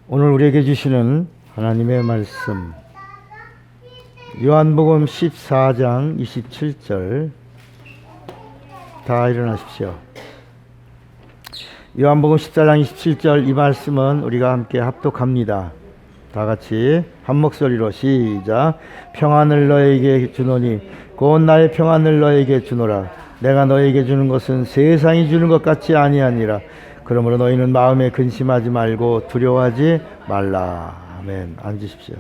오늘 우리에게 주시는 하나님의 말씀, 요한복음 14장 27절. 다 일어나십시오. 요한복음 14장 27절, 이 말씀은 우리가 함께 합독합니다. 다 같이 한 목소리로 시작. 평안을 너에게 주노니 곧 나의 평안을 너에게 주노라. 내가 너에게 주는 것은 세상이 주는 것 같지 아니하니라. 그러므로 너희는 마음에 근심하지 말고 두려워하지 말라. 아멘. 앉으십시오.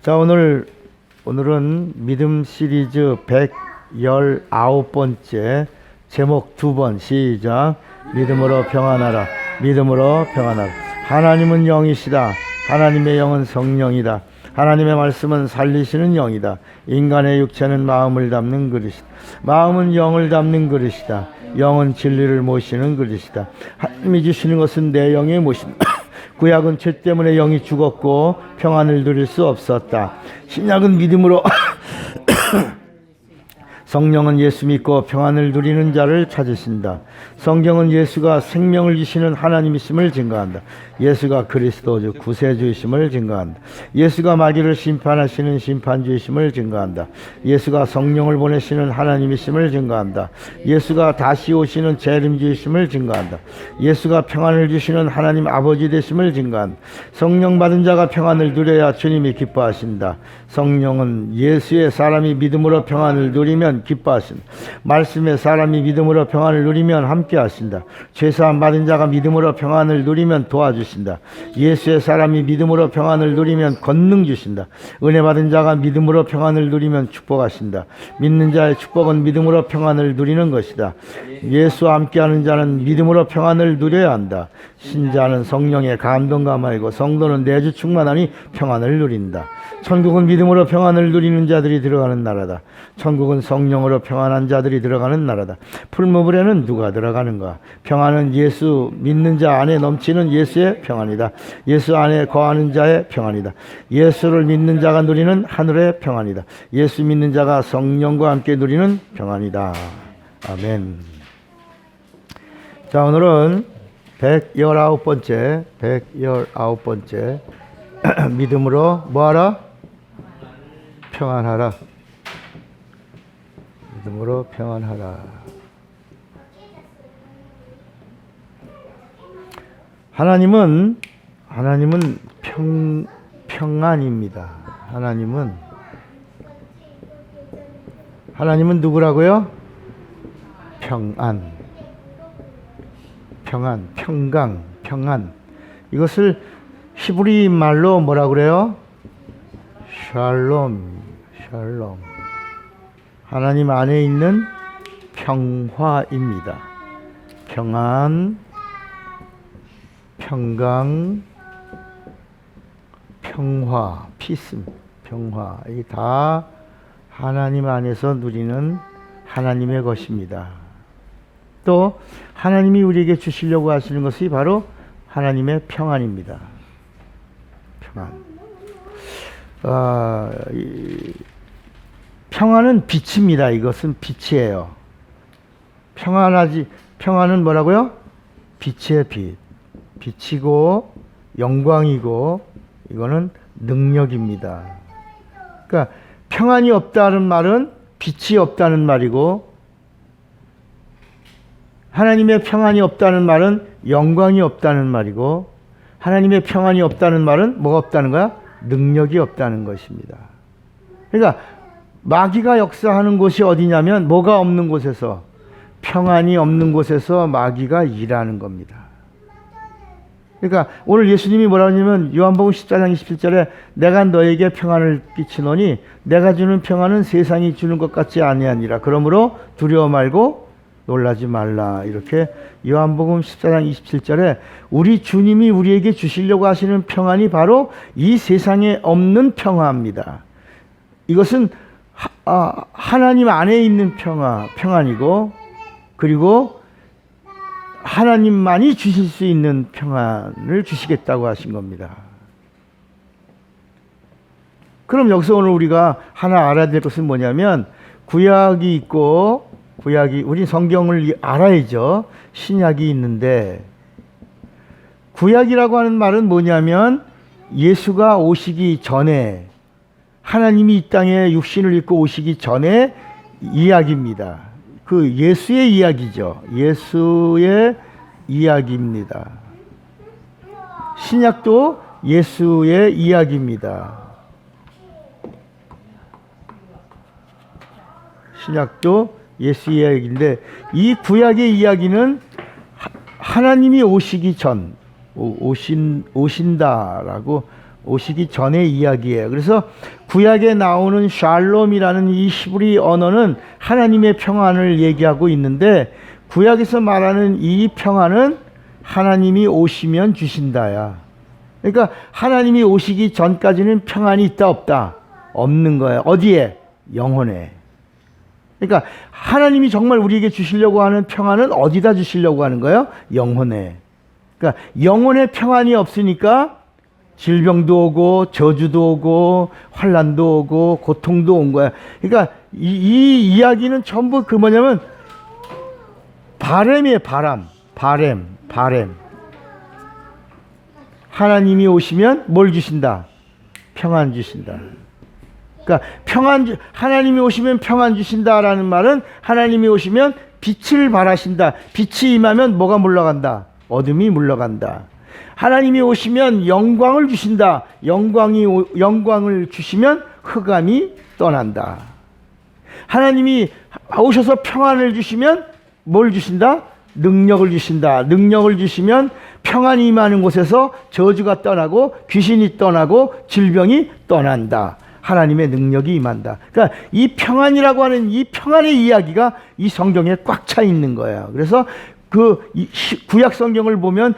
자, 오늘은 믿음 시리즈 119번째, 제목 2번 시작. 믿음으로 평안하라. 믿음으로 평안하라. 하나님은 영이시다. 하나님의 영은 성령이다. 하나님의 말씀은 살리시는 영이다. 인간의 육체는 마음을 담는 그릇이다. 마음은 영을 담는 그릇이다. 영은 진리를 모시는 그릇이다. 하나님이 주시는 것은 내 영의 모신다. 구약은 죄 때문에 영이 죽었고 평안을 누릴 수 없었다. 신약은 믿음으로 성령은 예수 믿고 평안을 누리는 자를 찾으신다. 성경은 예수가 생명을 주시는 하나님이심을 증거한다. 예수가 그리스도주 구세주이심을 증거한다. 예수가 마귀를 심판하시는 심판주이심을 증거한다. 예수가 성령을 보내시는 하나님이심을 증거한다. 예수가 다시 오시는 재림주이심을 증거한다. 예수가 평안을 주시는 하나님 아버지 되심을 증거한다. 성령 받은 자가 평안을 누려야 주님이 기뻐하신다. 성령은 예수의 사람이 믿음으로 평안을 누리면 기뻐하신다. 말씀의 사람이 믿음으로 평안을 누리면 함께 하신다. 죄사함 받은 자가 믿음으로 평안을 누리면 도와주신다. 예수의 사람이 믿음으로 평안을 누리면 권능 주신다. 은혜 받은 자가 믿음으로 평안을 누리면 축복하신다. 믿는 자의 축복은 믿음으로 평안을 누리는 것이다. 예수와 함께하는 자는 믿음으로 평안을 누려야 한다. 신자는 성령의 감동과 말고 성도는 내주 충만하니 평안을 누린다. 천국은 믿음으로 평안을 누리는 자들이 들어가는 나라다. 천국은 성령으로 평안한 자들이 들어가는 나라다. 풀무불에는 누가 들어가는가? 평안은 예수 믿는 자 안에 넘치는 예수의 평안이다. 예수 안에 거하는 자의 평안이다. 예수를 믿는 자가 누리는 하늘의 평안이다. 예수 믿는 자가 성령과 함께 누리는 평안이다. 아멘. 자, 오늘은 119번째 믿음으로 뭐하라? 평안하라. 믿음으로 평안하라. 하나님은 평안입니다. 하나님은 누구라고요? 평안, 평강, 평안. 이것을 히브리 말로 뭐라 그래요? 샬롬. 하나님 안에 있는 평화입니다. 평안, 평강, 평화, 피스, 평화. 이게 다 하나님 안에서 누리는 하나님의 것입니다. 또 하나님이 우리에게 주시려고 하시는 것이 바로 하나님의 평안입니다. 평안. 평안은 빛입니다. 이것은 빛이에요. 평안은 뭐라고요? 빛의 빛. 빛이고 영광이고 이거는 능력입니다. 그러니까 평안이 없다는 말은 빛이 없다는 말이고, 하나님의 평안이 없다는 말은 영광이 없다는 말이고, 하나님의 평안이 없다는 말은 뭐가 없다는 거야? 능력이 없다는 것입니다. 그러니까 마귀가 역사하는 곳이 어디냐면, 뭐가 없는 곳에서, 평안이 없는 곳에서 마귀가 일하는 겁니다. 그러니까 오늘 예수님이 뭐라고 하냐면, 요한복음 14장 27절에 내가 너에게 평안을 끼치노니 내가 주는 평안은 세상이 주는 것 같지 아니하니라. 그러므로 두려워 말고 놀라지 말라. 이렇게 요한복음 14장 27절에 우리 주님이 우리에게 주시려고 하시는 평안이 바로 이 세상에 없는 평화입니다. 이것은 하나님 안에 있는 평안이고, 그리고 하나님만이 주실 수 있는 평안을 주시겠다고 하신 겁니다. 그럼 여기서 오늘 우리가 하나 알아야 될 것은 뭐냐면, 구약이 있고 구약이, 우리 성경을 알아야죠. 신약이 있는데, 구약이라고 하는 말은 뭐냐면 예수가 오시기 전에, 하나님이 이 땅에 육신을 입고 오시기 전에 이야기입니다. 그 예수의 이야기죠. 예수의 이야기입니다. 신약도 예수의 이야기입니다. 신약도 예수 이야기인데, 이 구약의 이야기는 하나님이 오시기 전, 오신다라고, 오시기 전의 이야기예요. 그래서 구약에 나오는 샬롬이라는 이 히브리 언어는 하나님의 평안을 얘기하고 있는데, 구약에서 말하는 이 평안은 하나님이 오시면 주신다야. 그러니까 하나님이 오시기 전까지는 평안이 있다 없다? 없는 거예요. 어디에? 영혼에. 그러니까 하나님이 정말 우리에게 주시려고 하는 평안은 어디다 주시려고 하는 거예요? 영혼에. 그러니까 영혼에 평안이 없으니까 질병도 오고 저주도 오고 환난도 오고 고통도 온 거야. 그러니까 이 이야기는 전부 그 뭐냐면 바램이에요. 바램. 하나님이 오시면 뭘 주신다? 평안 주신다. 그러니까 하나님이 오시면 평안 주신다라는 말은 하나님이 오시면 빛을 발하신다. 빛이 임하면 뭐가 물러간다? 어둠이 물러간다. 하나님이 오시면 영광을 주신다. 영광을 주시면 흑암이 떠난다. 하나님이 오셔서 평안을 주시면 뭘 주신다? 능력을 주신다. 능력을 주시면 평안이 임하는 곳에서 저주가 떠나고 귀신이 떠나고 질병이 떠난다. 하나님의 능력이 임한다. 그러니까 이 평안이라고 하는 이 평안의 이야기가 이 성경에 꽉 차 있는 거예요. 그래서 그 구약 성경을 보면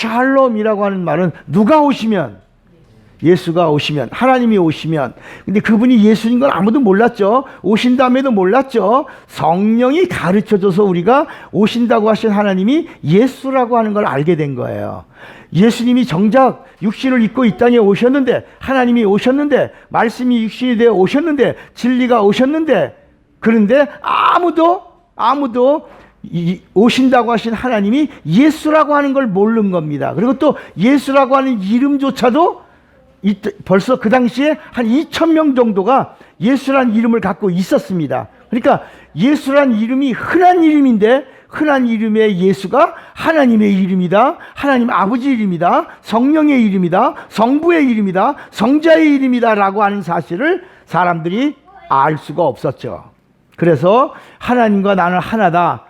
샬롬이라고 하는 말은 누가 오시면, 예수가 오시면, 하나님이 오시면. 근데 그분이 예수인 걸 아무도 몰랐죠. 오신 다음에도 몰랐죠. 성령이 가르쳐줘서 우리가 오신다고 하신 하나님이 예수라고 하는 걸 알게 된 거예요. 예수님이 정작 육신을 입고 이 땅에 오셨는데, 하나님이 오셨는데, 말씀이 육신이 되어 오셨는데, 진리가 오셨는데, 그런데 아무도 오신다고 하신 하나님이 예수라고 하는 걸 모르는 겁니다. 그리고 또 예수라고 하는 이름조차도 벌써 그 당시에 한 2,000명 정도가 예수라는 이름을 갖고 있었습니다. 그러니까 예수라는 이름이 흔한 이름인데, 흔한 이름의 예수가 하나님의 이름이다, 하나님 아버지 이름이다, 성령의 이름이다, 성부의 이름이다, 성자의 이름이다 라고 하는 사실을 사람들이 알 수가 없었죠. 그래서 하나님과 나는 하나다,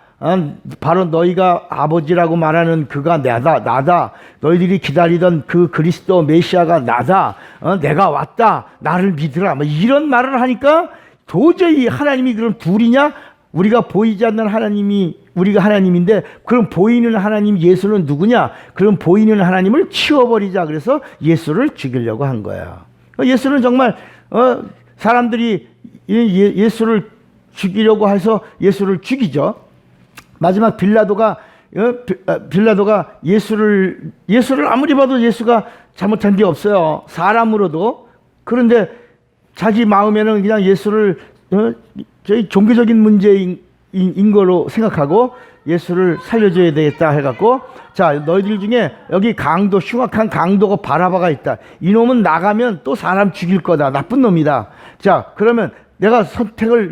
바로 너희가 아버지라고 말하는 그가 나다. 너희들이 기다리던 그 그리스도 메시아가 나다. 내가 왔다. 나를 믿으라. 뭐 이런 말을 하니까 도저히 하나님이 그럼 둘이냐? 우리가 보이지 않는 하나님이 우리가 하나님인데, 그럼 보이는 하나님 예수는 누구냐? 그럼 보이는 하나님을 치워버리자. 그래서 예수를 죽이려고 한 거예요. 예수는 정말 사람들이 예수를 죽이려고 해서 예수를 죽이죠. 마지막 빌라도가 예수를 아무리 봐도 예수가 잘못한 게 없어요. 사람으로도. 그런데 자기 마음에는 그냥 예수를 저희 종교적인 문제인 거로 생각하고 예수를 살려줘야 되겠다 해갖고, 자, 너희들 중에 여기 흉악한 강도가 바라바가 있다. 이놈은 나가면 또 사람 죽일 거다. 나쁜 놈이다. 자, 그러면 내가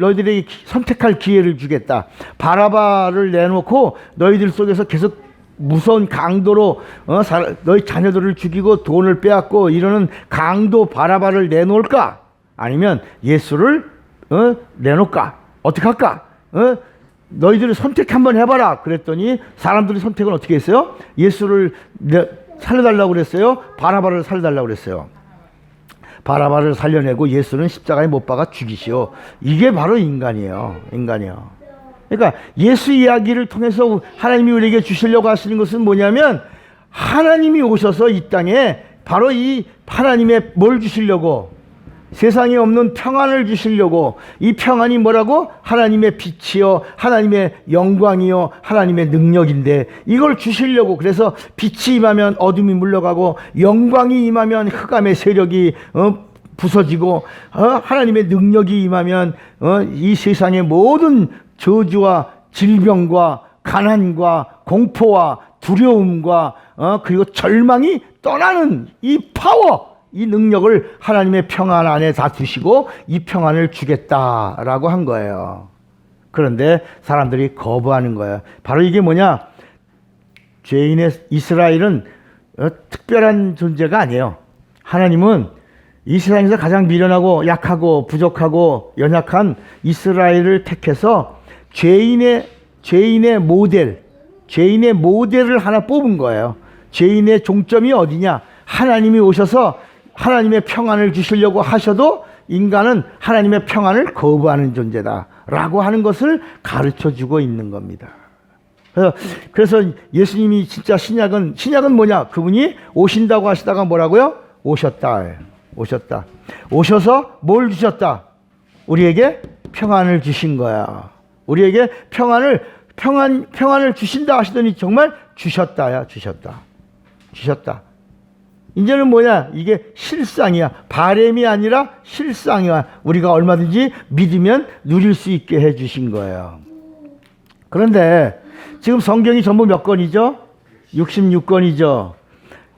너희들에게 선택할 기회를 주겠다. 바라바를 내놓고 너희들 속에서 계속 무서운 강도로 너희 자녀들을 죽이고 돈을 빼앗고 이러는 강도 바라바를 내놓을까? 아니면 예수를 내놓을까? 어떻게 할까? 너희들이 선택 한번 해봐라. 그랬더니 사람들이 선택은 어떻게 했어요? 예수를 살려달라고 그랬어요? 바라바를 살려달라고 그랬어요? 바라바를 살려내고 예수는 십자가에 못 박아 죽이시오. 이게 바로 인간이에요. 그러니까 예수 이야기를 통해서 하나님이 우리에게 주시려고 하시는 것은 뭐냐면, 하나님이 오셔서 이 땅에 바로 이 하나님의 뭘 주시려고? 세상에 없는 평안을 주시려고. 이 평안이 뭐라고? 하나님의 빛이요, 하나님의 영광이요, 하나님의 능력인데, 이걸 주시려고. 그래서 빛이 임하면 어둠이 물러가고 영광이 임하면 흑암의 세력이 부서지고 하나님의 능력이 임하면 이 세상의 모든 저주와 질병과 가난과 공포와 두려움과 그리고 절망이 떠나는 이 파워, 이 능력을 하나님의 평안 안에 다 두시고 이 평안을 주겠다라고 한 거예요. 그런데 사람들이 거부하는 거예요. 바로 이게 뭐냐? 죄인의 이스라엘은 특별한 존재가 아니에요. 하나님은 이 세상에서 가장 미련하고 약하고 부족하고 연약한 이스라엘을 택해서 죄인의 모델을 하나 뽑은 거예요. 죄인의 종점이 어디냐? 하나님이 오셔서 하나님의 평안을 주시려고 하셔도 인간은 하나님의 평안을 거부하는 존재다라고 하는 것을 가르쳐주고 있는 겁니다. 그래서 예수님이 진짜 신약은 뭐냐? 그분이 오신다고 하시다가 뭐라고요? 오셨다. 오셔서 뭘 주셨다? 우리에게 평안을 주신 거야. 우리에게 평안을 주신다 하시더니 정말 주셨다. 이제는 뭐냐? 이게 실상이야. 바램이 아니라 실상이야. 우리가 얼마든지 믿으면 누릴 수 있게 해 주신 거예요. 그런데 지금 성경이 전부 몇 권이죠? 66권이죠.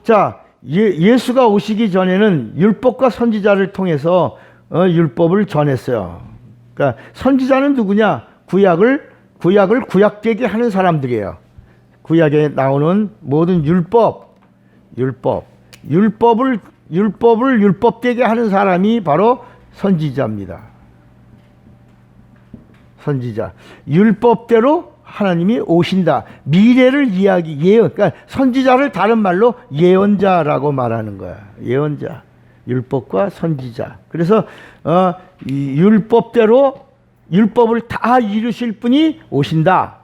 자, 예수가 오시기 전에는 율법과 선지자를 통해서 율법을 전했어요. 그러니까 선지자는 누구냐? 구약을 구약되게 하는 사람들이에요. 구약에 나오는 모든 율법을 율법되게 하는 사람이 바로 선지자입니다. 선지자. 율법대로 하나님이 오신다. 미래를 예언. 그러니까 선지자를 다른 말로 예언자라고 말하는 거야. 예언자. 율법과 선지자. 그래서 이 율법을 다 이루실 분이 오신다.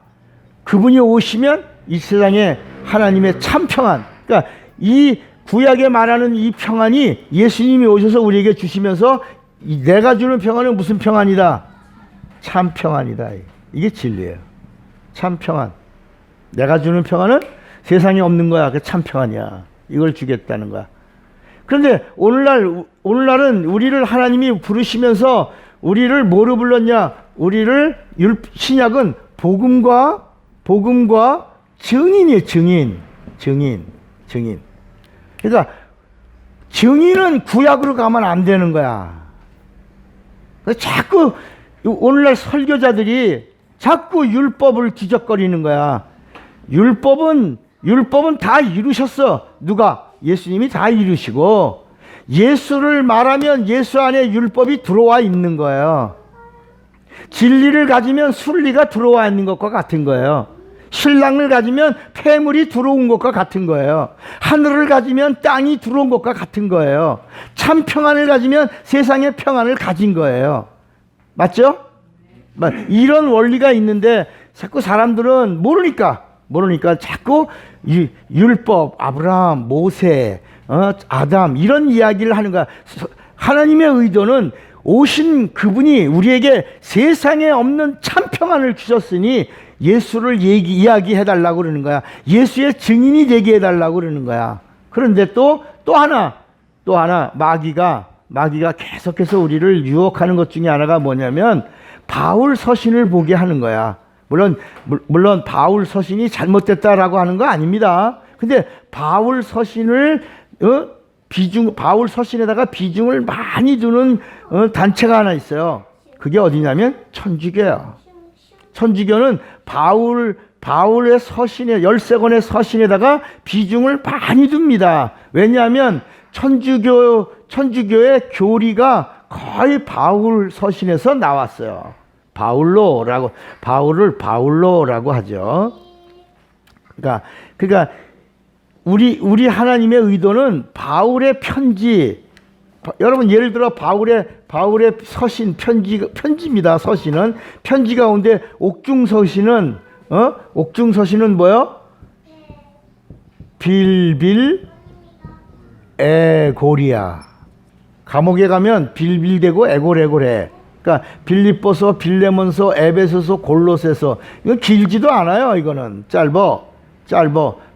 그분이 오시면 이 세상에 하나님의 참 평안. 그러니까 이 구약에 말하는 이 평안이 예수님이 오셔서 우리에게 주시면서 내가 주는 평안은 무슨 평안이다? 참 평안이다. 이게 진리예요. 참 평안. 내가 주는 평안은 세상에 없는 거야. 그 참 평안이야. 이걸 주겠다는 거야. 그런데 오늘날은 우리를 하나님이 부르시면서 우리를 뭐로 불렀냐? 우리를 신약은 복음과 증인이에요. 증인. 그러니까 증인은 구약으로 가면 안 되는 거야. 자꾸 오늘날 설교자들이 자꾸 율법을 뒤적거리는 거야. 율법은 다 이루셨어. 누가? 예수님이 다 이루시고, 예수를 말하면 예수 안에 율법이 들어와 있는 거예요. 진리를 가지면 순리가 들어와 있는 것과 같은 거예요. 신랑을 가지면 폐물이 들어온 것과 같은 거예요. 하늘을 가지면 땅이 들어온 것과 같은 거예요. 참 평안을 가지면 세상의 평안을 가진 거예요. 맞죠? 이런 원리가 있는데 자꾸 사람들은 모르니까 자꾸 율법, 아브라함, 모세, 아담 이런 이야기를 하는 거야. 하나님의 의도는 오신 그분이 우리에게 세상에 없는 참 평안을 주셨으니 예수를 이야기해달라고 그러는 거야. 예수의 증인이 되게 해달라고 그러는 거야. 그런데 또 하나 마귀가 계속해서 우리를 유혹하는 것 중에 하나가 뭐냐면 바울 서신을 보게 하는 거야. 물론 바울 서신이 잘못됐다라고 하는 거 아닙니다. 근데 바울 서신을 바울 서신에다가 비중을 많이 두는 단체가 하나 있어요. 그게 어디냐면 천주교야. 천주교는 바울의 서신에 13권의 서신에다가 비중을 많이 둡니다. 왜냐하면 천주교의 교리가 거의 바울 서신에서 나왔어요. 바울을 바울로라고 하죠. 그러니까 우리 하나님의 의도는 바울의 편지. 여러분 예를 들어 바울의 서신 편지입니다. 서신은 편지 가운데 옥중서신은 뭐요? 빌빌에고리야. 감옥에 가면 빌빌대고 에골해. 그러니까 빌립보서, 빌레몬서, 에베소서, 골로새서. 이건 길지도 않아요. 이거는 짧어.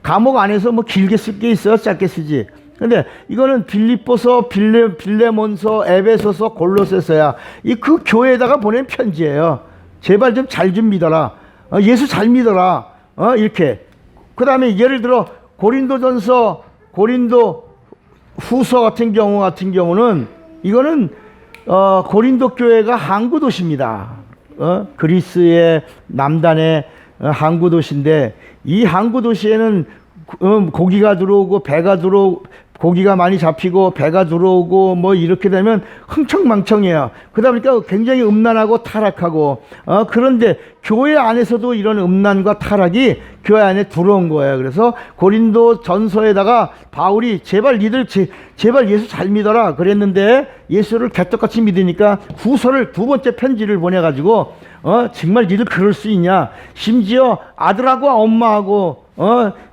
감옥 안에서 뭐 길게 쓸 게 있어요? 짧게 쓰지. 근데 이거는 빌립보서, 빌레몬서, 에베소서, 골로새서야. 이 그 교회에다가 보낸 편지예요. 제발 좀 잘 좀 믿어라. 예수 잘 믿어라. 이렇게. 그 다음에 예를 들어 고린도전서, 고린도 후서 같은 경우는 이거는 고린도 교회가 항구 도시입니다. 그리스의 남단의 항구 도시인데, 이 항구 도시에는 고기가 들어오고 고기가 많이 잡히고 배가 들어오고 뭐 이렇게 되면 흥청망청해요. 그러다 보니까 굉장히 음란하고 타락하고, 그런데 교회 안에서도 이런 음란과 타락이 교회 안에 들어온 거예요. 그래서 고린도 전서에다가 바울이 제발 제발 예수 잘 믿어라 그랬는데, 예수를 개떡같이 믿으니까 후서를 두 번째 편지를 보내가지고 정말 니들 그럴 수 있냐, 심지어 아들하고 엄마하고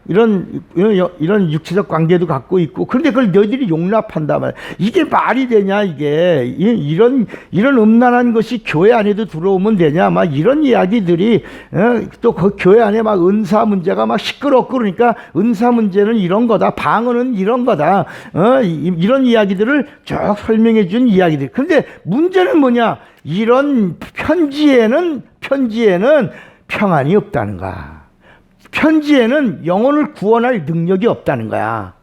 이런 육체적 관계도 갖고 있고, 그런데 그걸 너희들이 용납한다 말. 이게 말이 되냐, 이게. 이런 음란한 것이 교회 안에도 들어오면 되냐, 막 이런 이야기들이. 또 그 교회 안에 막 은사 문제가 막 시끄럽고, 그러니까 은사 문제는 이런 거다, 방언은 이런 거다, 이런 이야기들을 쭉 설명해 준 이야기들. 그런데 문제는 뭐냐, 이런 편지에는 평안이 없다는 거야. 편지에는 영혼을 구원할 능력이 없다는 거야.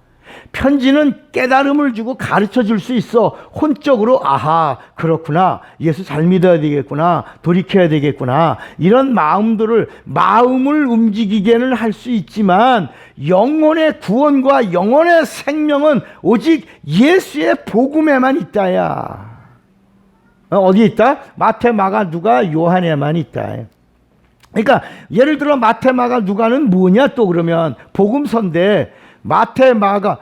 편지는 깨달음을 주고 가르쳐 줄 수 있어. 혼적으로, 아하, 그렇구나, 예수 잘 믿어야 되겠구나, 돌이켜야 되겠구나, 이런 마음을 움직이게는 할 수 있지만, 영혼의 구원과 영혼의 생명은 오직 예수의 복음에만 있다야. 어디에 있다? 마태, 마가, 누가, 요한에만 있다. 그러니까 예를 들어 마태, 마가, 누가는 뭐냐, 또 그러면 복음서인데, 마태, 마가,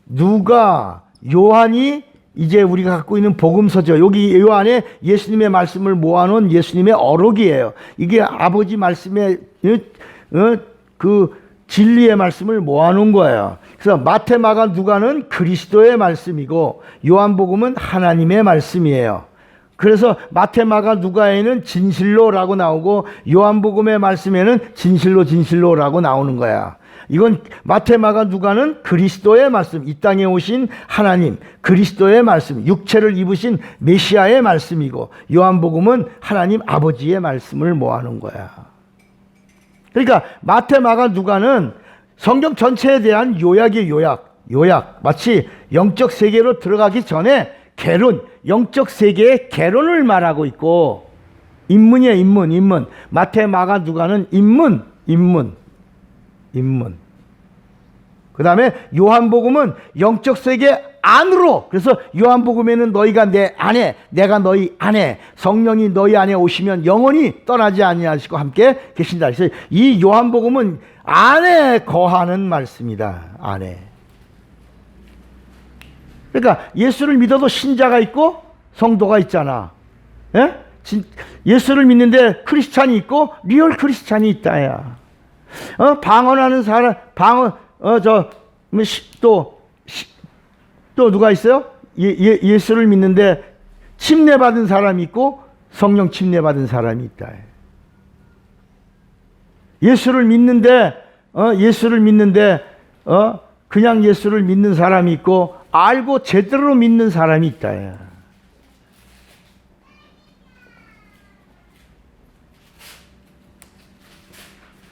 누가, 요한이 이제 우리가 갖고 있는 복음서죠. 여기 요 안에 예수님의 말씀을 모아놓은 예수님의 어록이에요. 이게 아버지 말씀의 그 진리의 말씀을 모아놓은 거예요. 그래서 마태, 마가, 누가는 그리스도의 말씀이고, 요한복음은 하나님의 말씀이에요. 그래서 마태, 마가, 누가에는 진실로라고 나오고, 요한복음의 말씀에는 진실로라고 나오는 거야. 이건 마태, 마가, 누가는 그리스도의 말씀, 이 땅에 오신 하나님, 그리스도의 말씀, 육체를 입으신 메시아의 말씀이고, 요한복음은 하나님 아버지의 말씀을 모아놓은 거야. 그러니까 마태, 마가, 누가는 성경 전체에 대한 요약이 요약. 마치 영적 세계로 들어가기 전에 개론, 영적 세계의 개론을 말하고 있고, 인문이에요, 인문. 마태, 마가, 누가는 인문. 그 다음에 요한복음은 영적 세계 안으로. 그래서 요한복음에는 너희가 내 안에, 내가 너희 안에, 성령이 너희 안에 오시면 영원히 떠나지 아니하시고 함께 계신다. 그래서 이 요한복음은 안에 거하는 말씀이다. 안에. 그러니까 예수를 믿어도 신자가 있고 성도가 있잖아. 예? 예수를 믿는데 크리스찬이 있고 리얼 크리스찬이 있다야. 방언하는 사람, 또 누가 있어요? 예수를 믿는데 침례받은 사람이 있고 성령 침례받은 사람이 있다. 예수를 믿는데 그냥 예수를 믿는 사람이 있고, 알고 제대로 믿는 사람이 있다.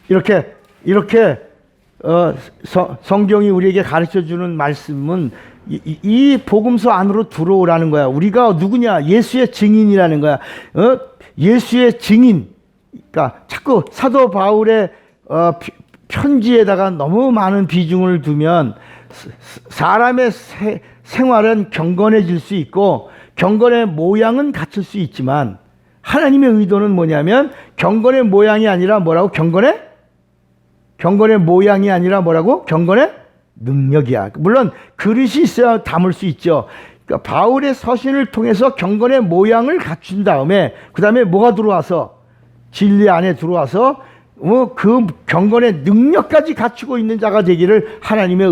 이렇게 성경이 우리에게 가르쳐주는 말씀은 이 복음서 안으로 들어오라는 거야. 우리가 누구냐? 예수의 증인이라는 거야. 예수의 증인. 그러니까 자꾸 사도 바울의 편지에다가 너무 많은 비중을 두면 사람의 생활은 경건해질 수 있고, 경건의 모양은 갖출 수 있지만, 하나님의 의도는 뭐냐면 경건의 모양이 아니라 뭐라고? 경건의 모양이 아니라 뭐라고? 경건의 능력이야. 물론 그릇이 있어야 담을 수 있죠. 그러니까 바울의 서신을 통해서 경건의 모양을 갖춘 다음에, 그 다음에 뭐가 들어와서? 진리 안에 들어와서 그 경건의 능력까지 갖추고 있는 자가 되기를 하나님의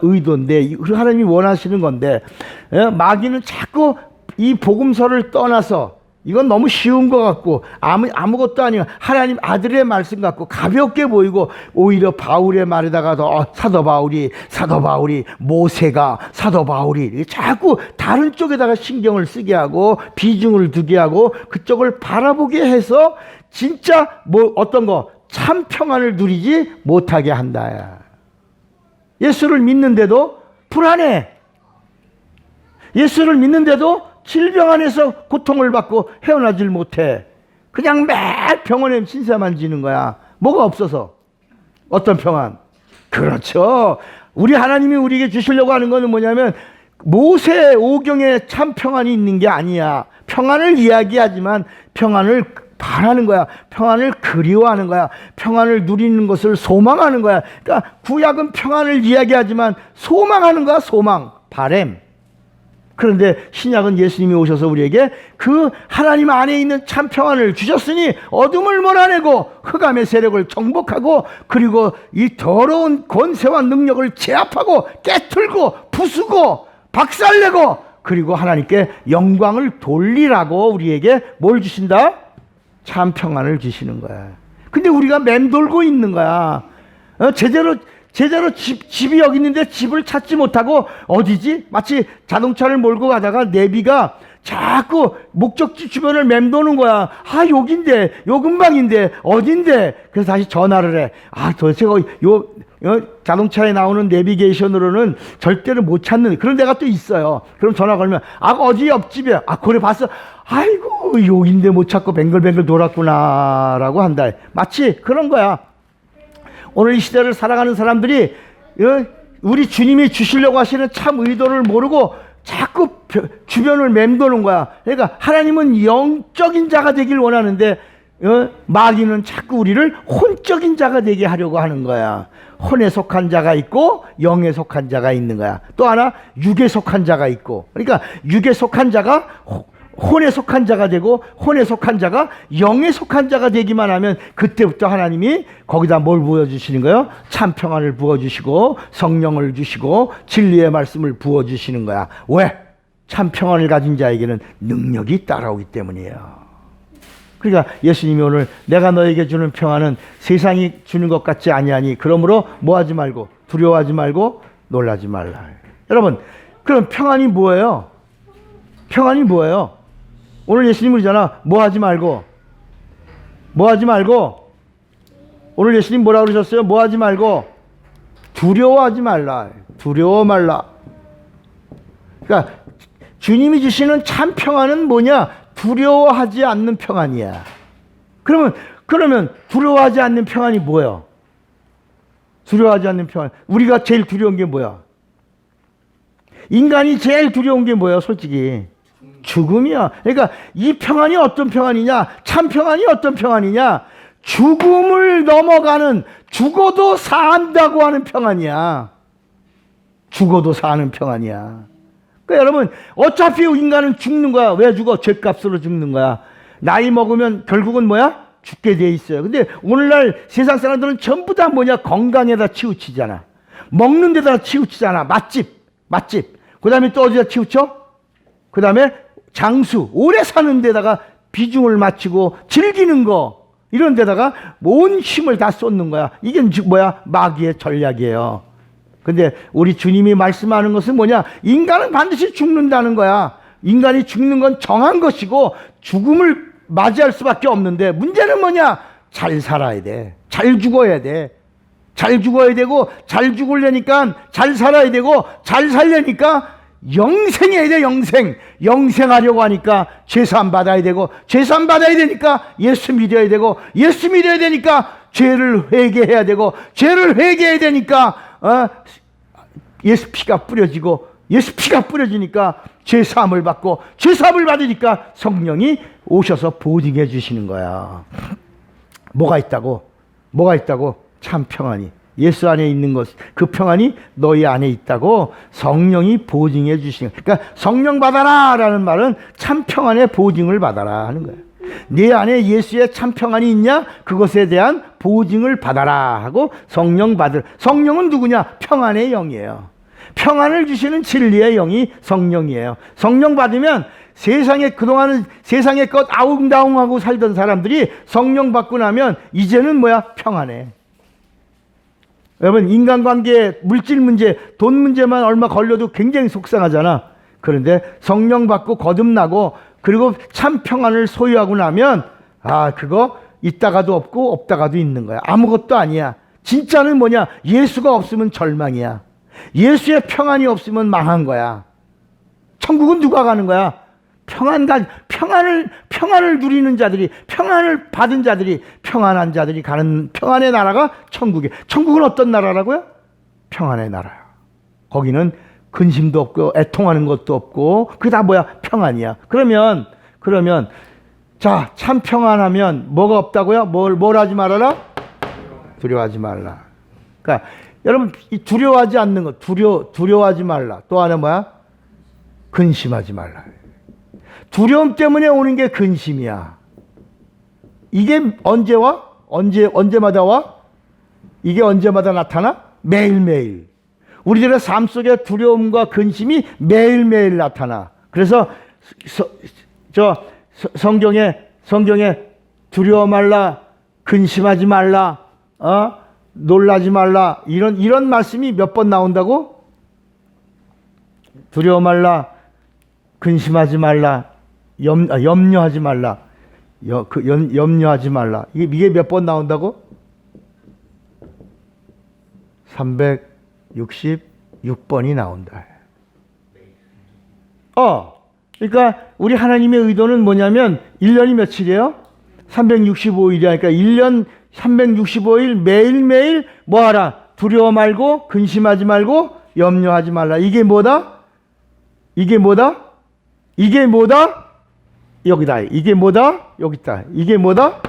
의도인데, 하나님이 원하시는 건데, 마귀는 자꾸 이 복음서를 떠나서 이건 너무 쉬운 것 같고 아무것도 아니야. 하나님 아들의 말씀 같고 가볍게 보이고 오히려 바울의 말에다가도 사도 바울이 모세가 사도 바울이 자꾸 다른 쪽에다가 신경을 쓰게 하고 비중을 두게 하고 그쪽을 바라보게 해서 진짜 어떤 거 참 평안을 누리지 못하게 한다. 예수를 믿는데도 불안해. 예수를 믿는데도 질병 안에서 고통을 받고 헤어나질 못해. 그냥 매일 병원에 신세만 지는 거야. 뭐가 없어서. 어떤 평안? 그렇죠. 우리 하나님이 우리에게 주시려고 하는 것은 뭐냐면 모세 오경에 참 평안이 있는 게 아니야. 평안을 이야기하지만 평안을 바라는 거야. 평안을 그리워하는 거야. 평안을 누리는 것을 소망하는 거야. 그러니까 구약은 평안을 이야기하지만 소망하는 거야. 소망, 바램. 그런데 신약은 예수님이 오셔서 우리에게 그 하나님 안에 있는 참 평안을 주셨으니 어둠을 몰아내고 흑암의 세력을 정복하고 그리고 이 더러운 권세와 능력을 제압하고 깨틀고 부수고 박살내고 그리고 하나님께 영광을 돌리라고 우리에게 뭘 주신다? 참 평안을 주시는 거야. 근데 우리가 맴돌고 있는 거야. 제대로 집이 여기 있는데 집을 찾지 못하고 어디지? 마치 자동차를 몰고 가다가 내비가 자꾸 목적지 주변을 맴도는 거야. 여긴데, 요 근방인데, 어딘데? 그래서 다시 전화를 해. 도대체 자동차에 나오는 내비게이션으로는 절대로 못 찾는 그런 데가 또 있어요. 그럼 전화 걸면, 어디 옆집이야? 그래 봤어. 아이고, 여긴데 못 찾고 뱅글뱅글 돌았구나. 라고 한다. 마치 그런 거야. 오늘 이 시대를 살아가는 사람들이 우리 주님이 주시려고 하시는 참 의도를 모르고 자꾸 주변을 맴도는 거야. 그러니까 하나님은 영적인 자가 되길 원하는데 마귀는 자꾸 우리를 혼적인 자가 되게 하려고 하는 거야. 혼에 속한 자가 있고 영에 속한 자가 있는 거야. 또 하나 육에 속한 자가 있고. 그러니까 육에 속한 자가 혼에 속한 자가 되고 혼에 속한 자가 영에 속한 자가 되기만 하면 그때부터 하나님이 거기다 뭘 부어주시는 거예요? 참 평안을 부어주시고 성령을 주시고 진리의 말씀을 부어주시는 거야. 왜? 참 평안을 가진 자에게는 능력이 따라오기 때문이에요. 그러니까 예수님이 오늘 내가 너에게 주는 평안은 세상이 주는 것 같지 아니하니 그러므로 뭐하지 말고 두려워하지 말고 놀라지 말라. 여러분, 그럼 평안이 뭐예요? 평안이 뭐예요? 오늘 예수님 그러잖아. 뭐하지 말고 오늘 예수님 뭐라고 그러셨어요? 뭐하지 말고 두려워하지 말라. 두려워 말라. 그러니까 주님이 주시는 참 평안은 뭐냐? 두려워하지 않는 평안이야. 그러면 두려워하지 않는 평안이 뭐예요? 두려워하지 않는 평안. 우리가 제일 두려운 게 뭐야? 인간이 제일 두려운 게 뭐예요? 솔직히 죽음이야. 그러니까 이 평안이 어떤 평안이냐? 참 평안이 어떤 평안이냐? 죽음을 넘어가는, 죽어도 산다고 하는 평안이야. 죽어도 사는 평안이야. 그러니까 여러분, 어차피 인간은 죽는 거야. 왜 죽어? 죗값으로 죽는 거야. 나이 먹으면 결국은 뭐야? 죽게 돼 있어요. 근데 오늘날 세상 사람들은 전부 다 뭐냐? 건강에다 치우치잖아. 먹는 데다 치우치잖아. 맛집. 그 다음에 또 어디다 치우쳐? 그 다음에 장수, 오래 사는 데다가 비중을 맞추고 즐기는 거, 이런 데다가 온 힘을 다 쏟는 거야. 이게 뭐야? 마귀의 전략이에요. 근데 우리 주님이 말씀하는 것은 뭐냐? 인간은 반드시 죽는다는 거야. 인간이 죽는 건 정한 것이고 죽음을 맞이할 수밖에 없는데 문제는 뭐냐? 잘 살아야 돼. 잘 죽어야 돼. 잘 죽어야 되고 잘 죽으려니까 잘 살아야 되고 잘 살려니까 영생해야 돼. 영생하려고 하니까 죄사함 받아야 되고 죄사함 받아야 되니까 예수 믿어야 되고 예수 믿어야 되니까 죄를 회개해야 되고 죄를 회개해야 되니까 예수 피가 뿌려지고 예수 피가 뿌려지니까 죄사함을 받고 죄사함을 받으니까 성령이 오셔서 보증해 주시는 거야. 뭐가 있다고? 참 평안이. 예수 안에 있는 것, 그 평안이 너희 안에 있다고 성령이 보증해 주시는 거예요. 그러니까 성령 받아라 라는 말은 참 평안의 보증을 받아라 하는 거예요. 네 안에 예수의 참 평안이 있냐? 그것에 대한 보증을 받아라 하고 성령은 누구냐? 평안의 영이에요. 평안을 주시는 진리의 영이 성령이에요. 성령 받으면 세상에 그동안은 세상의 것 아웅다웅하고 살던 사람들이 성령 받고 나면 이제는 뭐야? 평안해. 여러분, 인간관계, 물질 문제, 돈 문제만 얼마 걸려도 굉장히 속상하잖아. 그런데 성령 받고 거듭나고 그리고 참 평안을 소유하고 나면 그거 있다가도 없고 없다가도 있는 거야. 아무것도 아니야. 진짜는 뭐냐? 예수가 없으면 절망이야. 예수의 평안이 없으면 망한 거야. 천국은 누가 가는 거야? 평안을 누리는 자들이, 평안을 받은 자들이, 평안한 자들이 가는 평안의 나라가 천국이에요. 천국은 어떤 나라라고요? 평안의 나라야. 거기는 근심도 없고 애통하는 것도 없고 그게 다 뭐야? 평안이야. 그러면 자, 참 평안하면 뭐가 없다고요? 뭘 하지 말아라? 두려워하지 말라. 그러니까 여러분, 이 두려워하지 않는 것, 두려워하지 말라. 또 하나 뭐야? 근심하지 말라. 두려움 때문에 오는 게 근심이야. 이게 언제 와? 언제마다 와? 이게 언제마다 나타나? 매일매일. 우리들의 삶 속에 두려움과 근심이 매일매일 나타나. 그래서 성경에 두려워 말라, 근심하지 말라, 놀라지 말라, 이런 말씀이 몇 번 나온다고? 두려워 말라, 근심하지 말라, 염려하지 말라, 염려하지 말라. 이게 몇 번 나온다고? 366번이 나온다. 그러니까 우리 하나님의 의도는 뭐냐면 1년이 며칠이에요? 365일이야. 그러니까 1년 365일 매일매일 뭐하라? 두려워 말고 근심하지 말고 염려하지 말라. 이게 뭐다? 여기다. 이게 뭐다? 여기 있다. 이게 뭐다?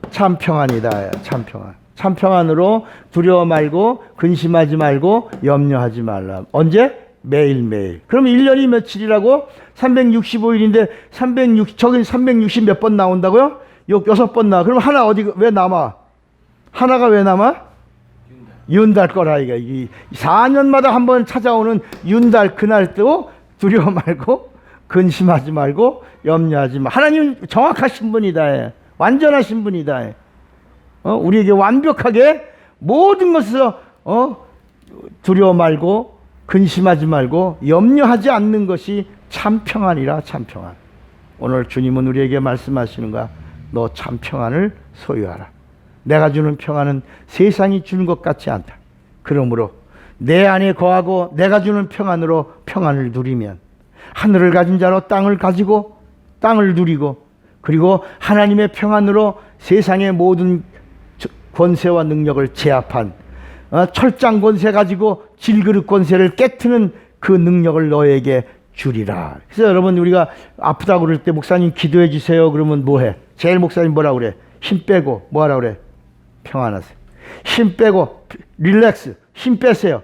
참 평안이다. 참 평안. 참 평안으로 두려워 말고 근심하지 말고 염려하지 말라. 언제? 매일매일. 그럼 1년이 며칠이라고? 365일인데 저긴 360 몇 번 나온다고요? 6번 나와. 그럼 하나 왜 남아? 하나가 왜 남아? 윤달 거라. 이게 4년마다 한 번 찾아오는 윤달 그날 또 두려워 말고 근심하지 말고 염려하지 마. 하나님 정확하신 분이다. 완전하신 분이다. 우리에게 완벽하게 모든 것에서 두려워 말고 근심하지 말고 염려하지 않는 것이 참 평안이라. 참 평안. 오늘 주님은 우리에게 말씀하시는 거야. 너 참 평안을 소유하라. 내가 주는 평안은 세상이 주는 것 같지 않다. 그러므로 내 안에 거하고 내가 주는 평안으로 평안을 누리면 하늘을 가진 자로 땅을 가지고 땅을 누리고 그리고 하나님의 평안으로 세상의 모든 권세와 능력을 제압한 철장 권세 가지고 질그릇 권세를 깨트는 그 능력을 너에게 주리라. 그래서 여러분, 우리가 아프다고 그럴 때 목사님 기도해 주세요 그러면 뭐해? 제일 목사님 뭐라 그래? 힘 빼고 뭐하라 그래? 평안하세요. 힘 빼고 릴렉스, 힘 빼세요.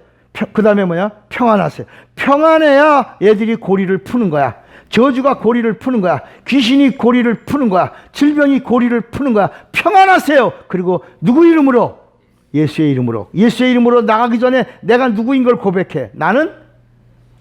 그 다음에 뭐야? 평안하세요. 평안해야 얘들이 고리를 푸는 거야. 저주가 고리를 푸는 거야. 귀신이 고리를 푸는 거야. 질병이 고리를 푸는 거야. 평안하세요. 그리고 누구 이름으로? 예수의 이름으로. 예수의 이름으로 나가기 전에 내가 누구인 걸 고백해. 나는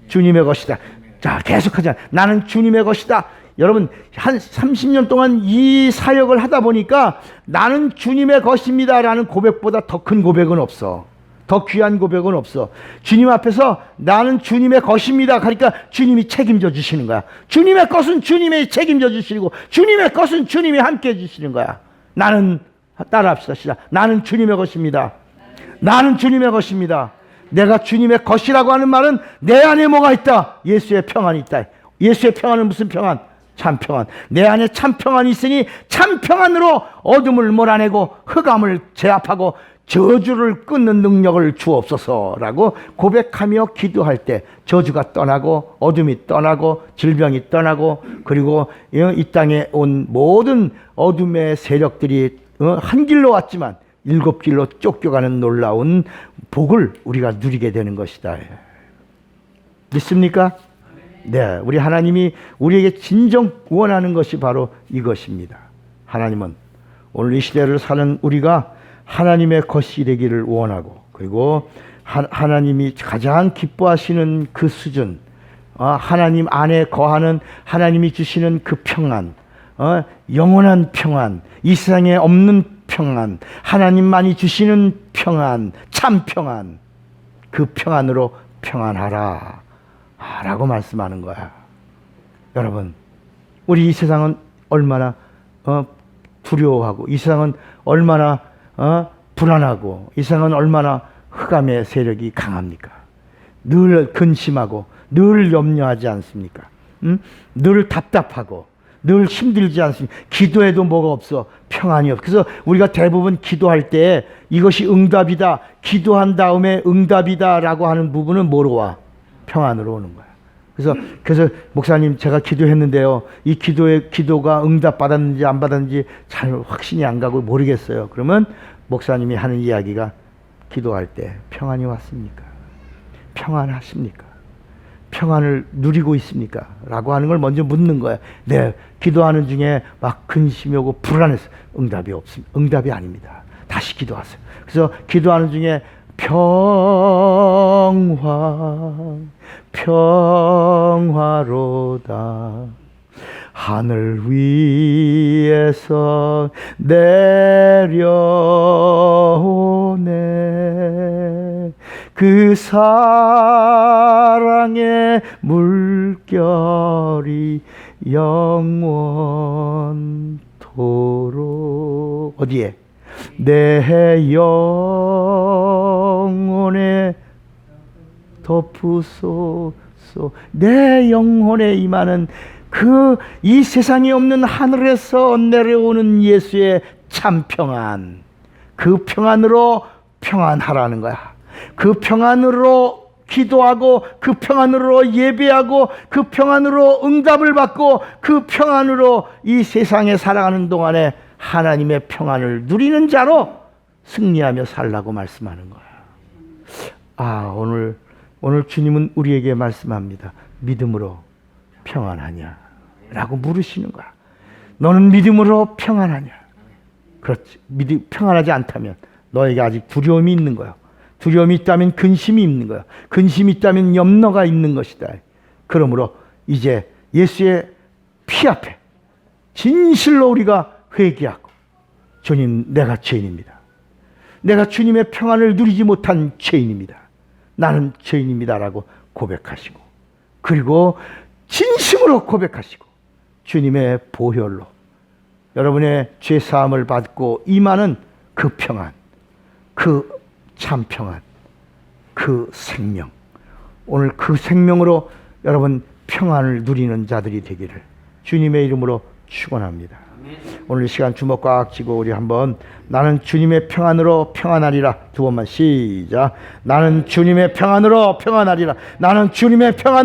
주님의 것이다. 자, 계속하자. 나는 주님의 것이다. 여러분, 한 30년 동안 이 사역을 하다 보니까 나는 주님의 것입니다 라는 고백보다 더 큰 고백은 없어. 더 귀한 고백은 없어. 주님 앞에서 나는 주님의 것입니다. 그러니까 주님이 책임져 주시는 거야. 주님의 것은 주님이 책임져 주시고 주님의 것은 주님이 함께 해 주시는 거야. 나는, 따라합시다. 나는 주님의 것입니다. 나는 주님의 것입니다. 내가 주님의 것이라고 하는 말은 내 안에 뭐가 있다? 예수의 평안이 있다. 예수의 평안은 무슨 평안? 참 평안. 내 안에 참 평안이 있으니 참 평안으로 어둠을 몰아내고 흑암을 제압하고 저주를 끊는 능력을 주옵소서라고 고백하며 기도할 때 저주가 떠나고 어둠이 떠나고 질병이 떠나고 그리고 이 땅에 온 모든 어둠의 세력들이 한 길로 왔지만 7길로 쫓겨가는 놀라운 복을 우리가 누리게 되는 것이다. 믿습니까? 네, 우리 하나님이 우리에게 진정 원하는 것이 바로 이것입니다. 하나님은 오늘 이 시대를 사는 우리가 하나님의 것이 되기를 원하고 그리고 하나님이 가장 기뻐하시는 그 수준, 하나님 안에 거하는 하나님이 주시는 그 평안, 영원한 평안, 이 세상에 없는 평안, 하나님만이 주시는 평안, 참 평안, 그 평안으로 평안하라 라고 말씀하는 거야. 여러분, 우리 이 세상은 얼마나 두려워하고, 이 세상은 얼마나 불안하고, 이 세상은 얼마나 흑암의 세력이 강합니까? 늘 근심하고 늘 염려하지 않습니까? 늘 답답하고 늘 힘들지 않습니까? 기도해도 뭐가 없어. 평안이 없어. 그래서 우리가 대부분 기도할 때 이것이 응답이다, 기도한 다음에 응답이다 라고 하는 부분은 뭐로 와? 평안으로 오는 거야. 그래서 목사님, 제가 기도했는데요, 이 기도가 응답 받았는지 안 받았는지 잘 확신이 안 가고 모르겠어요. 그러면 목사님이 하는 이야기가, 기도할 때 평안이 왔습니까? 평안하십니까? 평안을 누리고 있습니까? 라고 하는 걸 먼저 묻는 거야. 네, 기도하는 중에 막 근심이 오고 불안해서 응답이 없습니다. 응답이 아닙니다. 다시 기도하세요. 그래서 기도하는 중에 평화로다. 하늘 위에서 내려오네. 그 사랑의 물결이 영원토록. 어디에? 내 영혼에 덮으소서. 내 영혼에 임하는 이 세상에 없는 하늘에서 내려오는 예수의 참 평안, 그 평안으로 평안하라는 거야. 그 평안으로 기도하고, 그 평안으로 예배하고, 그 평안으로 응답을 받고, 그 평안으로 이 세상에 살아가는 동안에 하나님의 평안을 누리는 자로 승리하며 살라고 말씀하는 거야. 오늘 주님은 우리에게 말씀합니다. 믿음으로 평안하냐? 라고 물으시는 거야. 너는 믿음으로 평안하냐? 그렇지. 평안하지 않다면 너에게 아직 두려움이 있는 거야. 두려움이 있다면 근심이 있는 거야. 근심이 있다면 염려가 있는 것이다. 그러므로 이제 예수의 피 앞에 진실로 우리가 회개하고, 주님, 내가 죄인입니다. 내가 주님의 평안을 누리지 못한 죄인입니다. 나는 죄인입니다라고 고백하시고, 그리고 진심으로 고백하시고 주님의 보혈로 여러분의 죄 사함을 받고 임하는 그 평안, 그 참 평안, 그 생명, 오늘 그 생명으로 여러분 평안을 누리는 자들이 되기를 주님의 이름으로 축원합니다. 오늘 이 시간 주먹 꽉 쥐고 우리 한번, 나는 주님의 평안으로 평안하리라. 두 번만 시작. 나는 주님의 평안으로 평안하리라. 나는 주님의 평안